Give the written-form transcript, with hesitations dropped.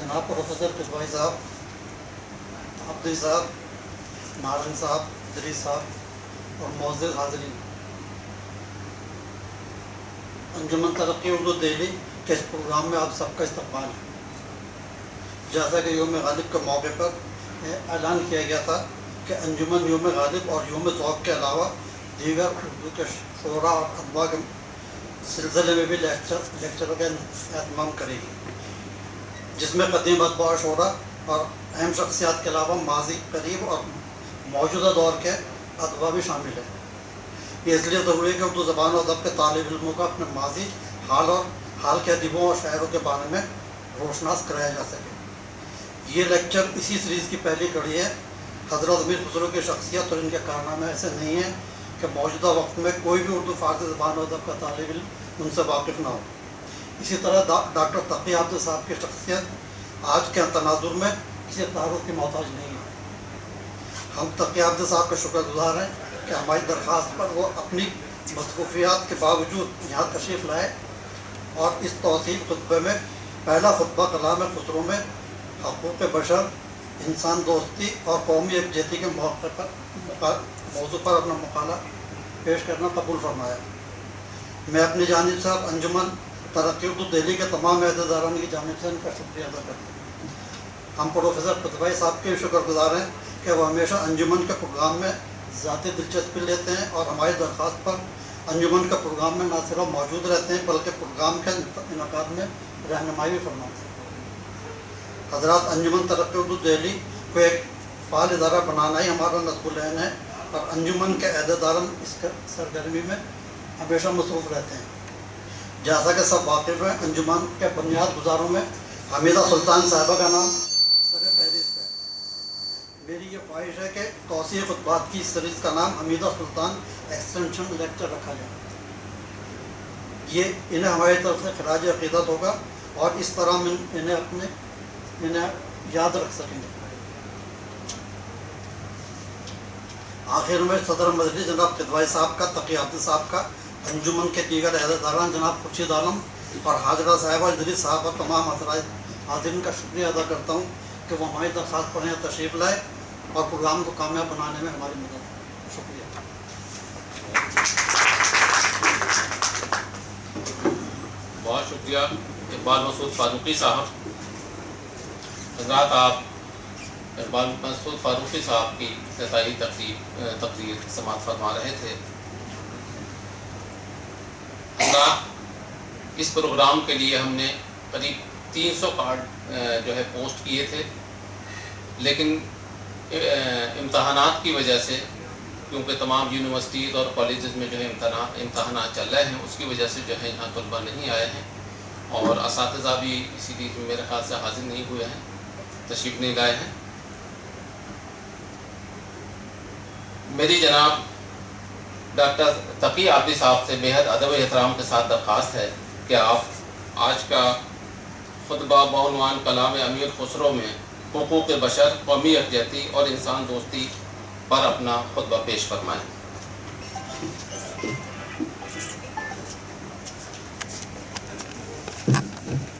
जनाब प्रोफेसर किदवाई साहब, अब्दी साहब, नारंग साहब, दरीस साहब और मौजूद हाज़रीन, अंजुमन तरक्की उर्दू दिल्ली के इस प्रोग्राम में आप सबका इस्तकबाल है। जैसा कि योम गालिब के मौके पर ऐलान किया गया था कि अंजुमन योम गालिब और योम ज़ौक़ के अलावा दीगर उर्दू के शोरा और अदबा के सिलसिले में भी लेक्चरों का एहतमाम करेगी, जिसमें कदीम अदबा और शोरा और अहम शख्सियात के अलावा माजी, करीब और मौजूदा दौर के अदबा भी शामिल है। ये इसलिए ज़रूरी है कि उर्दू ज़बान और अदब के तालिब इल्मों का अपने माजी, हाल और हाल के अदीबों और शायरों के बारे में रोशनास कराया जा सके। ये लेक्चर इसी सीरीज़ की पहली कड़ी है। हज़रत अमीर खुसरो की शख्सियत और इनके कारनामे ऐसे नहीं हैं कि मौजूदा वक्त में कोई भी उर्दू फ़ारसी ज़बान और अदब का तालिब इल्म उनसे वाकिफ़ ना हो। इसी तरह डॉक्टर तक़ी आब्दी साहब की शख्सियत आज के तनाजुर में किसी तारुफ की मोहताज नहीं है। हम तक़ी आब्दी साहब के शुक्रगुज़ार हैं कि हमारी दरख्वास्त पर वो अपनी मसरूफियात के बावजूद यहाँ तशरीफ़ लाए और इस तौसीफ़ खुतबे में पहला खुतबा कलाम खुसरो में हक़ूक़ बशर, इंसान दोस्ती और कौमी यकजहती के मौज़ू पर अपना मक़ाला पेश करना कबूल फरमाया। मैं अपनी जानिब से अंजुमन तरक्की उर्दू दिल्ली के तमाम अहदेदारान की जानिब से इनका शुक्रिया अदा करता हूँ। हम प्रोफेसर किदवाई साहब के शुक्रगुज़ार हैं कि वह हमेशा अंजुमन के प्रोग्राम में ज़ाती दिलचस्पी लेते हैं और हमारी दरख्वास्त पर अंजुमन के प्रोग्राम में न सिर्फ मौजूद रहते हैं बल्कि प्रोग्राम के इनकाद में रहनुमाई भी फरमाते हैं। हज़रात, अंजुमन तरक्की उर्दू दिल्ली को एक फ़ाल इदारा बनाना ही हमारा नस्बुल-ऐन है और अंजुमन के अहदेदारान इस सरगर्मी में हमेशा मसरूफ़ रहते हैं। जैसा कि सब वाकिफ़ हैं, अंजुमन के बुनियाद गुजारों में हमीदा सुल्तान साहिबा का नाम सर फहरिस्त है। मेरी ये ख्वाहिश है कि तौसीह खुतबात की सीरीज़ का नाम हमीदा सुल्तान एक्सटेंशन लेक्चर रखा जाए। ये इन्हें हमारी तरफ से खराज अक़ीदत होगा और इस तरह हम इन्हें याद रख सकेंगे। आखिर में सदर मजलिस जनाब किदवाई साहब का, तक़ी आब्दी साहब का, अंजुमन के दीगर अहदेदारान जनाब खुर्शीद आलम और हाजरा साहिबा दरीस साहब और तमाम हाज़रीन का शुक्रिया अदा करता हूँ कि वो हमारी दरख्वास्त पर यहाँ तशरीफ़ लाए और प्रोग्राम को कामयाब बनाने में हमारी मदद करें। शुक्रिया। बहुत शुक्रिया इकबाल मसूद फारूकी साहब। हज़रात, आप इकबाल मसूद फारूकी साहब की इफ्तिताही तकरीर समाअत फरमा रहे थे। हज़रात, इस प्रोग्राम के लिए हमने करीब 300 कार्ड जो है पोस्ट किए थे, लेकिन इम्तहानात की वजह से, क्योंकि तमाम यूनिवर्सिटीज़ और कॉलेजेस में जो है इम्तहानात चल रहे हैं, उसकी वजह से जो है यहाँ तलबा नहीं आए हैं और असातिज़ा भी इसीलिए मेरे ख्याल से हाजिर नहीं हुए हैं, तशरीफ़ नहीं लाए हैं। मेरी जनाब डॉक्टर तक़ी आब्दी साहब से बेहद अदब एहतराम के साथ दरख्वास्त है कि आप आज का खुतबा बउनवान कलाम अमीर खुसरो में हुकूक़ बशर, कौमी यकजहती और इंसान दोस्ती पर अपना खुतबा पेश फरमाएँ।